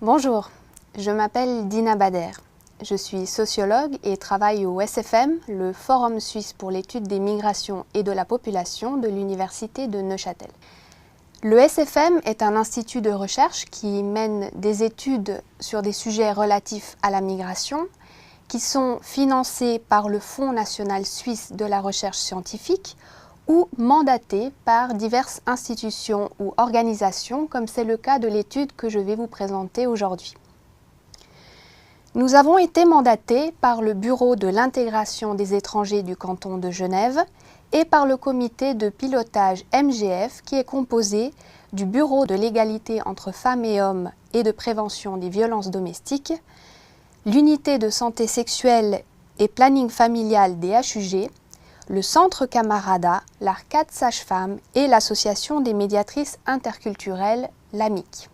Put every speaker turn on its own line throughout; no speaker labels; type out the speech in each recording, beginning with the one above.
Bonjour, je m'appelle Dina Bader. Je suis sociologue et travaille au SFM, le Forum suisse pour l'étude des migrations et de la population de l'Université de Neuchâtel. Le SFM est un institut de recherche qui mène des études sur des sujets relatifs à la migration, qui sont financés par le Fonds national suisse de la recherche scientifique ou mandatés par diverses institutions ou organisations, comme c'est le cas de l'étude que je vais vous présenter aujourd'hui. Nous avons été mandatés par le Bureau de l'intégration des étrangers du canton de Genève et par le comité de pilotage MGF qui est composé du Bureau de l'égalité entre femmes et hommes et de prévention des violences domestiques, l'unité de santé sexuelle et planning familial des HUG, le Centre Camarada, l'Arcade Sage-Femme et l'Association des médiatrices interculturelles, l'AMIC.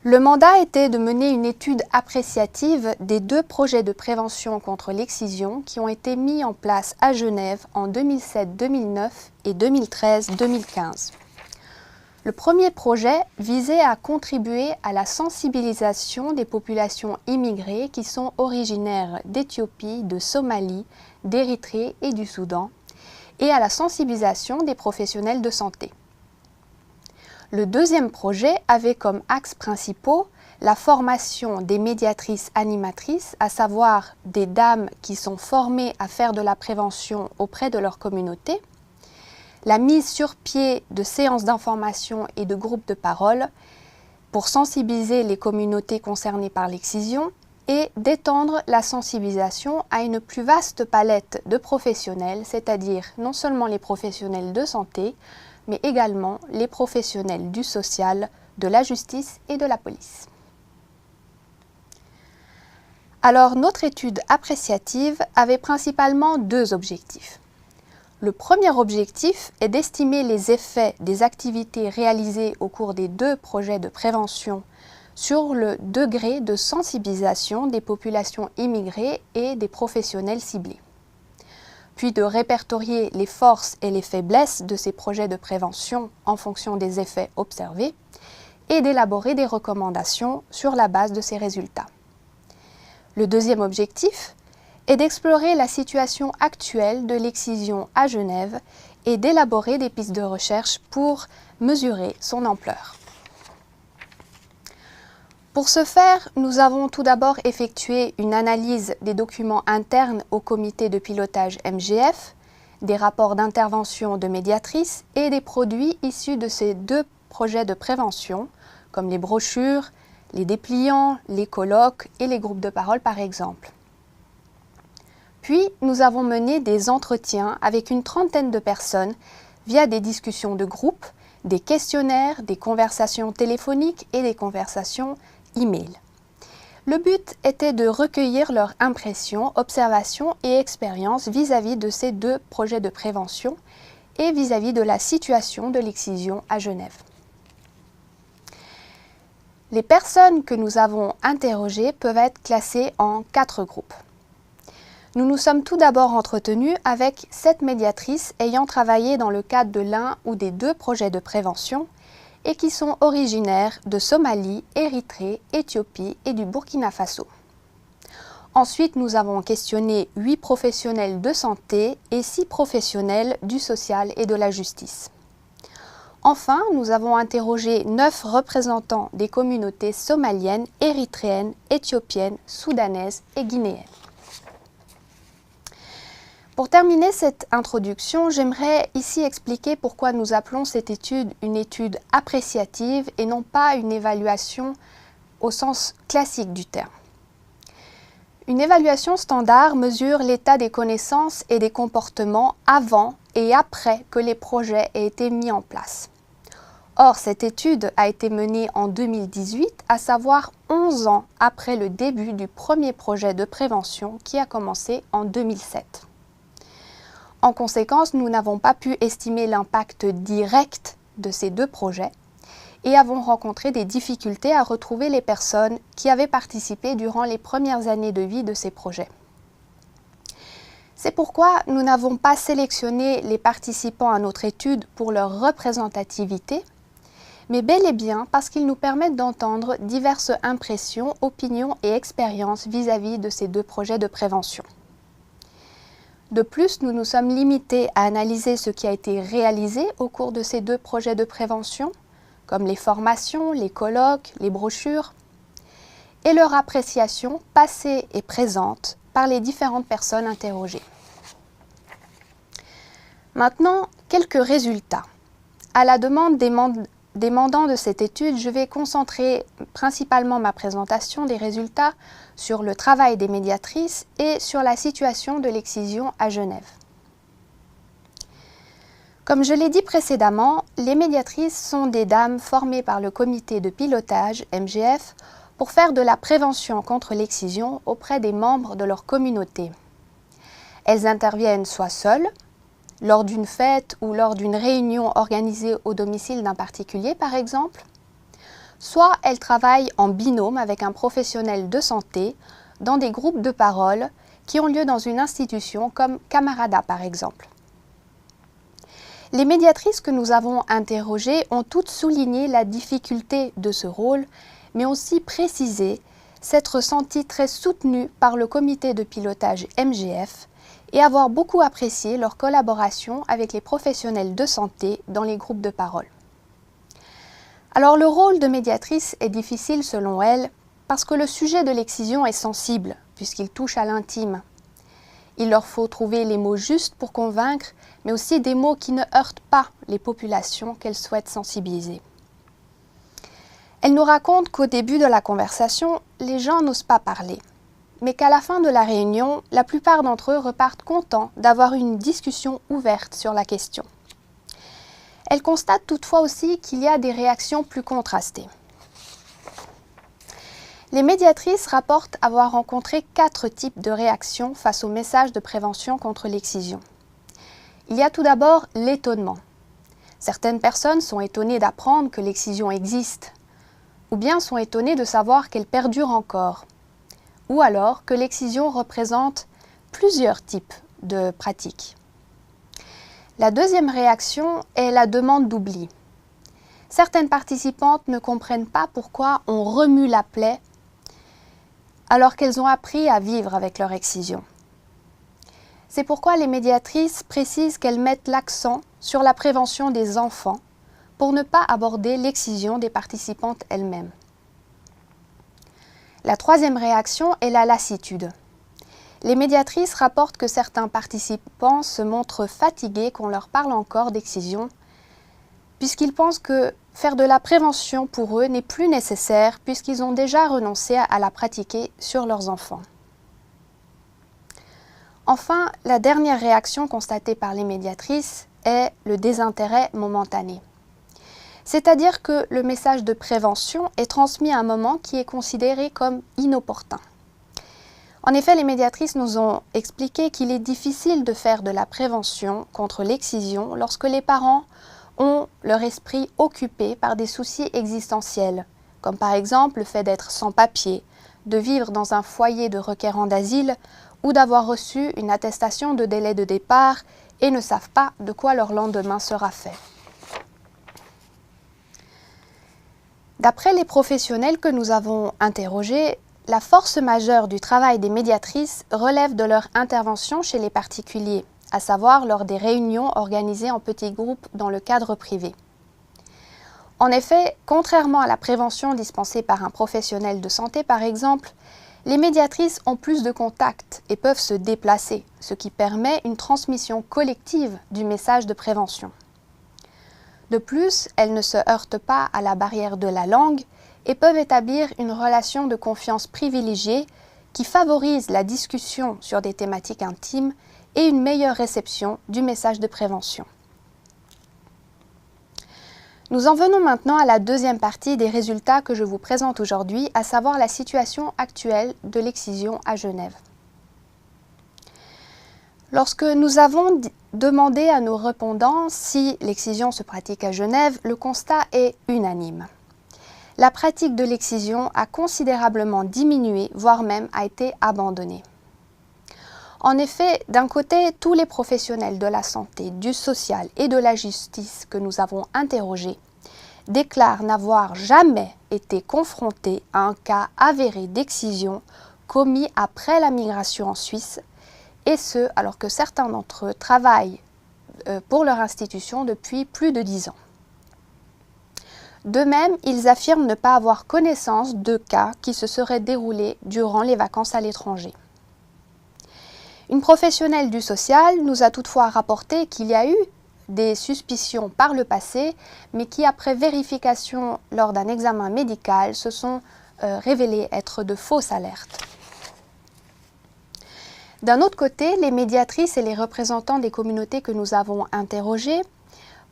Le mandat était de mener une étude appréciative des 2 projets de prévention contre l'excision qui ont été mis en place à Genève en 2007-2009 et 2013-2015. Le premier projet visait à contribuer à la sensibilisation des populations immigrées qui sont originaires d'Éthiopie, de Somalie, d'Érythrée et du Soudan, et à la sensibilisation des professionnels de santé. Le deuxième projet avait comme axes principaux la formation des médiatrices animatrices, à savoir des dames qui sont formées à faire de la prévention auprès de leur communauté, la mise sur pied de séances d'information et de groupes de parole pour sensibiliser les communautés concernées par l'excision et d'étendre la sensibilisation à une plus vaste palette de professionnels, c'est-à-dire non seulement les professionnels de santé, mais également les professionnels du social, de la justice et de la police. Alors, notre étude appréciative avait principalement 2 objectifs. Le premier objectif est d'estimer les effets des activités réalisées au cours des 2 projets de prévention sur le degré de sensibilisation des populations immigrées et des professionnels ciblés, puis de répertorier les forces et les faiblesses de ces projets de prévention en fonction des effets observés et d'élaborer des recommandations sur la base de ces résultats. Le deuxième objectif est d'explorer la situation actuelle de l'excision à Genève et d'élaborer des pistes de recherche pour mesurer son ampleur. Pour ce faire, nous avons tout d'abord effectué une analyse des documents internes au comité de pilotage MGF, des rapports d'intervention de médiatrices et des produits issus de ces 2 projets de prévention, comme les brochures, les dépliants, les colloques et les groupes de parole par exemple. Puis, nous avons mené des entretiens avec une trentaine de personnes via des discussions de groupe, des questionnaires, des conversations téléphoniques et des conversations e-mail. Le but était de recueillir leurs impressions, observations et expériences vis-à-vis de ces 2 projets de prévention et vis-à-vis de la situation de l'excision à Genève. Les personnes que nous avons interrogées peuvent être classées en 4 groupes. Nous nous sommes tout d'abord entretenus avec 7 médiatrices ayant travaillé dans le cadre de l'un ou des 2 projets de prévention et qui sont originaires de Somalie, Érythrée, Éthiopie et du Burkina Faso. Ensuite, nous avons questionné 8 professionnels de santé et 6 professionnels du social et de la justice. Enfin, nous avons interrogé 9 représentants des communautés somaliennes, érythréennes, éthiopiennes, soudanaises et guinéennes. Pour terminer cette introduction, j'aimerais ici expliquer pourquoi nous appelons cette étude une étude appréciative et non pas une évaluation au sens classique du terme. Une évaluation standard mesure l'état des connaissances et des comportements avant et après que les projets aient été mis en place. Or, cette étude a été menée en 2018, à savoir 11 ans après le début du premier projet de prévention qui a commencé en 2007. En conséquence, nous n'avons pas pu estimer l'impact direct de ces 2 projets et avons rencontré des difficultés à retrouver les personnes qui avaient participé durant les premières années de vie de ces projets. C'est pourquoi nous n'avons pas sélectionné les participants à notre étude pour leur représentativité, mais bel et bien parce qu'ils nous permettent d'entendre diverses impressions, opinions et expériences vis-à-vis de ces deux projets de prévention. De plus, nous nous sommes limités à analyser ce qui a été réalisé au cours de ces deux projets de prévention, comme les formations, les colloques, les brochures, et leur appréciation passée et présente par les différentes personnes interrogées. Maintenant, quelques résultats. À la demande des mandants de cette étude, je vais concentrer principalement ma présentation des résultats sur le travail des médiatrices et sur la situation de l'excision à Genève. Comme je l'ai dit précédemment, les médiatrices sont des dames formées par le comité de pilotage MGF pour faire de la prévention contre l'excision auprès des membres de leur communauté. Elles interviennent soit seules, lors d'une fête ou lors d'une réunion organisée au domicile d'un particulier par exemple, soit elles travaillent en binôme avec un professionnel de santé dans des groupes de parole qui ont lieu dans une institution comme Camarada par exemple. Les médiatrices que nous avons interrogées ont toutes souligné la difficulté de ce rôle, mais aussi précisé s'être senties très soutenues par le comité de pilotage MGF et avoir beaucoup apprécié leur collaboration avec les professionnels de santé dans les groupes de parole. Alors le rôle de médiatrice est difficile selon elles parce que le sujet de l'excision est sensible puisqu'il touche à l'intime. Il leur faut trouver les mots justes pour convaincre, mais aussi des mots qui ne heurtent pas les populations qu'elles souhaitent sensibiliser. Elle nous raconte qu'au début de la conversation, les gens n'osent pas parler, mais qu'à la fin de la réunion, la plupart d'entre eux repartent contents d'avoir eu une discussion ouverte sur la question. Elle constate toutefois aussi qu'il y a des réactions plus contrastées. Les médiatrices rapportent avoir rencontré 4 types de réactions face au message de prévention contre l'excision. Il y a tout d'abord l'étonnement. Certaines personnes sont étonnées d'apprendre que l'excision existe, ou bien sont étonnées de savoir qu'elle perdure encore, ou alors que l'excision représente plusieurs types de pratiques. La deuxième réaction est la demande d'oubli. Certaines participantes ne comprennent pas pourquoi on remue la plaie alors qu'elles ont appris à vivre avec leur excision. C'est pourquoi les médiatrices précisent qu'elles mettent l'accent sur la prévention des enfants pour ne pas aborder l'excision des participantes elles-mêmes. La troisième réaction est la lassitude. Les médiatrices rapportent que certains participants se montrent fatigués qu'on leur parle encore d'excision, puisqu'ils pensent que faire de la prévention pour eux n'est plus nécessaire puisqu'ils ont déjà renoncé à la pratiquer sur leurs enfants. Enfin, la dernière réaction constatée par les médiatrices est le désintérêt momentané. C'est-à-dire que le message de prévention est transmis à un moment qui est considéré comme inopportun. En effet, les médiatrices nous ont expliqué qu'il est difficile de faire de la prévention contre l'excision lorsque les parents ont leur esprit occupé par des soucis existentiels, comme par exemple le fait d'être sans papier, de vivre dans un foyer de requérants d'asile ou d'avoir reçu une attestation de délai de départ et ne savent pas de quoi leur lendemain sera fait. D'après les professionnels que nous avons interrogés, la force majeure du travail des médiatrices relève de leur intervention chez les particuliers, à savoir lors des réunions organisées en petits groupes dans le cadre privé. En effet, contrairement à la prévention dispensée par un professionnel de santé par exemple, les médiatrices ont plus de contacts et peuvent se déplacer, ce qui permet une transmission collective du message de prévention. De plus, elles ne se heurtent pas à la barrière de la langue et peuvent établir une relation de confiance privilégiée qui favorise la discussion sur des thématiques intimes et une meilleure réception du message de prévention. Nous en venons maintenant à la deuxième partie des résultats que je vous présente aujourd'hui, à savoir la situation actuelle de l'excision à Genève. Lorsque nous avons demandé à nos répondants si l'excision se pratique à Genève, le constat est unanime. La pratique de l'excision a considérablement diminué, voire même a été abandonnée. En effet, d'un côté, tous les professionnels de la santé, du social et de la justice que nous avons interrogés déclarent n'avoir jamais été confrontés à un cas avéré d'excision commis après la migration en Suisse, et ce, alors que certains d'entre eux travaillent pour leur institution depuis plus de 10 ans. De même, ils affirment ne pas avoir connaissance de cas qui se seraient déroulés durant les vacances à l'étranger. Une professionnelle du social nous a toutefois rapporté qu'il y a eu des suspicions par le passé, mais qui, après vérification lors d'un examen médical, se sont révélées être de fausses alertes. D'un autre côté, les médiatrices et les représentants des communautés que nous avons interrogés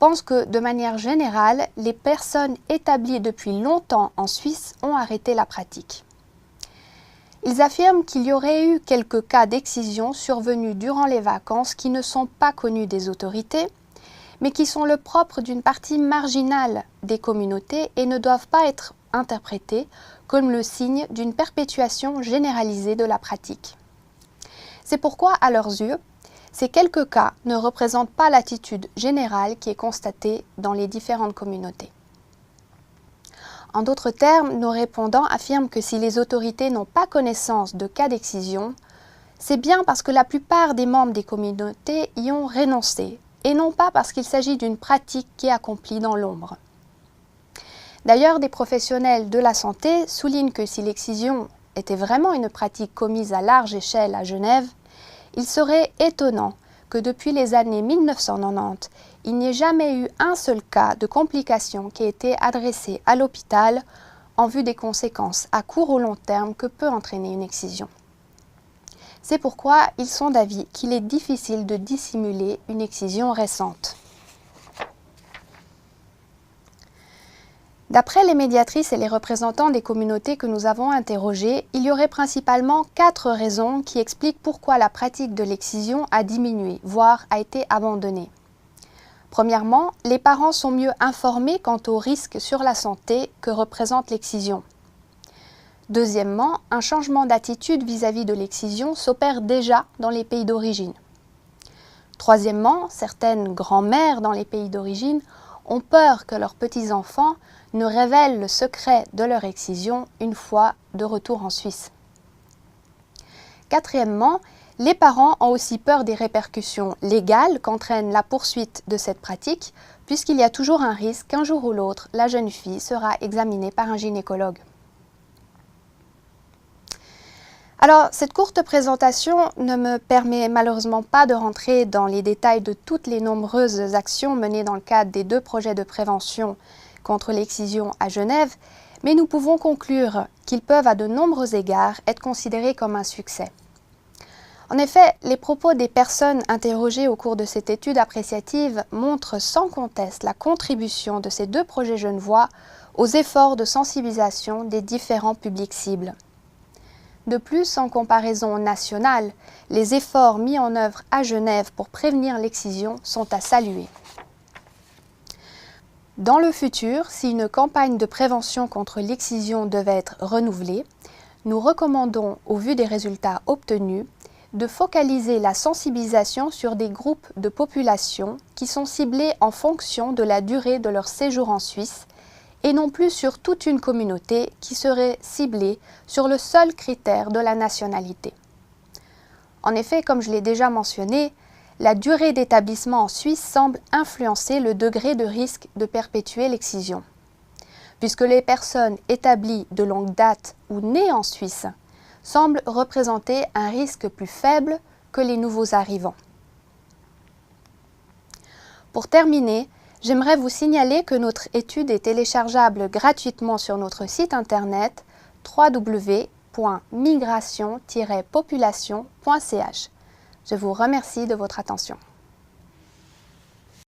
pensent que, de manière générale, les personnes établies depuis longtemps en Suisse ont arrêté la pratique. Ils affirment qu'il y aurait eu quelques cas d'excision survenus durant les vacances qui ne sont pas connus des autorités, mais qui sont le propre d'une partie marginale des communautés et ne doivent pas être interprétés comme le signe d'une perpétuation généralisée de la pratique. C'est pourquoi, à leurs yeux, ces quelques cas ne représentent pas l'attitude générale qui est constatée dans les différentes communautés. En d'autres termes, nos répondants affirment que si les autorités n'ont pas connaissance de cas d'excision, c'est bien parce que la plupart des membres des communautés y ont renoncé, et non pas parce qu'il s'agit d'une pratique qui est accomplie dans l'ombre. D'ailleurs, des professionnels de la santé soulignent que si l'excision était vraiment une pratique commise à large échelle à Genève, il serait étonnant que depuis les années 1990, il n'y ait jamais eu un seul cas de complication qui ait été adressé à l'hôpital en vue des conséquences à court ou long terme que peut entraîner une excision. C'est pourquoi ils sont d'avis qu'il est difficile de dissimuler une excision récente. D'après les médiatrices et les représentants des communautés que nous avons interrogés, il y aurait principalement 4 raisons qui expliquent pourquoi la pratique de l'excision a diminué, voire a été abandonnée. Premièrement, les parents sont mieux informés quant aux risques sur la santé que représente l'excision. Deuxièmement, un changement d'attitude vis-à-vis de l'excision s'opère déjà dans les pays d'origine. Troisièmement, certaines grand-mères dans les pays d'origine ont peur que leurs petits-enfants ne révèlent le secret de leur excision une fois de retour en Suisse. Quatrièmement, les parents ont aussi peur des répercussions légales qu'entraîne la poursuite de cette pratique, puisqu'il y a toujours un risque qu'un jour ou l'autre, la jeune fille sera examinée par un gynécologue. Alors, cette courte présentation ne me permet malheureusement pas de rentrer dans les détails de toutes les nombreuses actions menées dans le cadre des 2 projets de prévention contre l'excision à Genève, mais nous pouvons conclure qu'ils peuvent à de nombreux égards être considérés comme un succès. En effet, les propos des personnes interrogées au cours de cette étude appréciative montrent sans conteste la contribution de ces 2 projets genevois aux efforts de sensibilisation des différents publics cibles. De plus, en comparaison nationale, les efforts mis en œuvre à Genève pour prévenir l'excision sont à saluer. Dans le futur, si une campagne de prévention contre l'excision devait être renouvelée, nous recommandons, au vu des résultats obtenus, de focaliser la sensibilisation sur des groupes de population qui sont ciblés en fonction de la durée de leur séjour en Suisse et non plus sur toute une communauté qui serait ciblée sur le seul critère de la nationalité. En effet, comme je l'ai déjà mentionné, la durée d'établissement en Suisse semble influencer le degré de risque de perpétuer l'excision, puisque les personnes établies de longue date ou nées en Suisse semblent représenter un risque plus faible que les nouveaux arrivants. Pour terminer, j'aimerais vous signaler que notre étude est téléchargeable gratuitement sur notre site internet www.migration-population.ch. Je vous remercie de votre attention.